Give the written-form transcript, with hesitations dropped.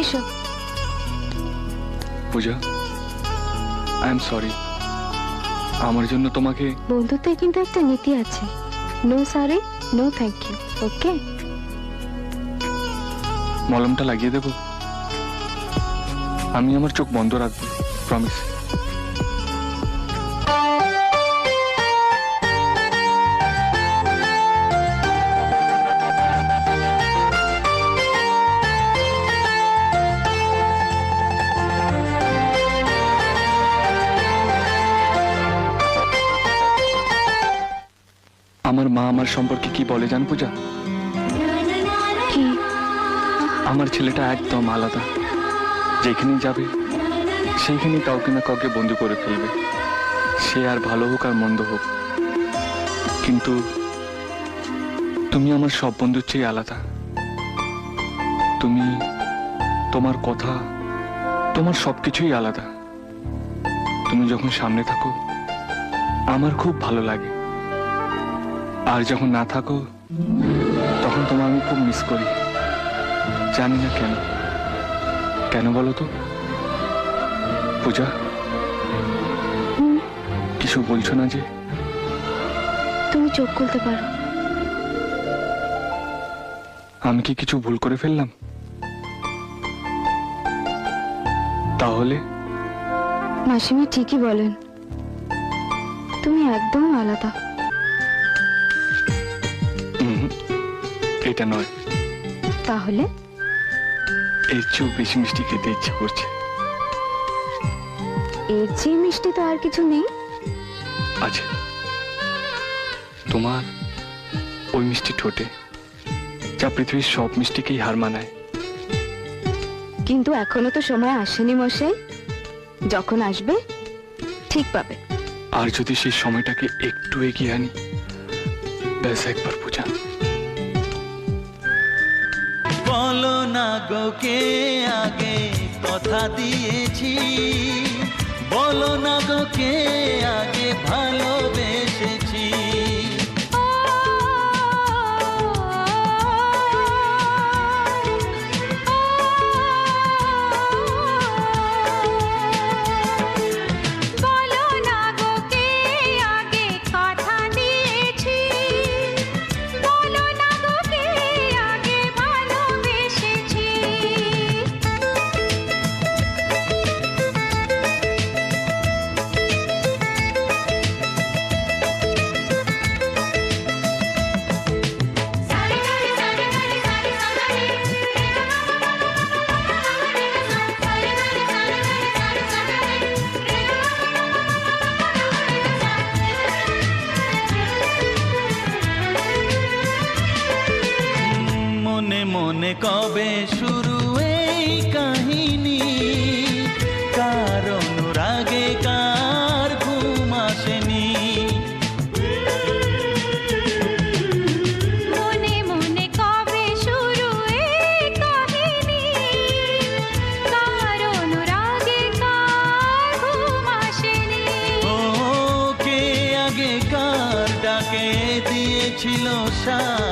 এসো। Puja, I am sorry. আমার জন্য তোমাকে। বন্ধুত্বে কিন্তু একটা নীতি আছে, no sorry no thank you. Okay, মলমটা লাগিয়ে দেব? আমি আমার চোখ বন্ধ রাখবো, প্রমিস। আমার মা আমার সম্পর্কে কি বলে জান পূজা? কি? আমার ছেলেটা একদম আলাদা, যেখানেই যাবে সেইখানেই কাউকে না কাউকে বন্ধু করে ফেলবে, সে আর ভালো হোক আর মন্দ হোক। কিন্তু তুমি আমার সব বন্ধুর চেয়ে আলাদা। তুমি, তোমার কথা, তোমার সবকিছুই আলাদা। তুমি যখন সামনে থাকো আমার খুব ভালো লাগে, আর যখন না থাকো তখন তোমার আমি খুব মিস করি। জানি না কেন। কেন বলো তো পূজা? কিছু বলছো না যে? তুমি চোখ খুলতে পারো। আমি কি কিছু ভুল করে ফেললাম? তাহলে মাসিমা ঠিকই বলেন, তুমি একদম আলাদা। এটা নয়। তাহলে? এর চেয়েও বেশি মিষ্টি খেতে ইচ্ছে করছে। এর চেয়ে মিষ্টি তো আর কিছু নেই। আছে, তোমার ওই মিষ্টি ঠোঁটে, যা পৃথিবীর সব মিষ্টিকেই হার মানায়। কিন্তু এখনো তো সময় আসেনি মশাই, যখন আসবে ঠিক পাবে। আর যদি সেই সময়টাকে একটু এগিয়ে আনি, ব্যাস একবার পূজা। বলো না গো কে আগে কথা দিয়েছি, বলো না গো কে আগে ভালোবেসেছি। মনে কবে শুরু এই কাহিনী, কার অনুরাগে কার ঘুম আসেনি। মনে মনে কবে শুরু এই কাহিনী, কার অনুরাগে কার ঘুম আসেনি। ও কে আগে কার ডাকে দিয়েছিল সাড়া,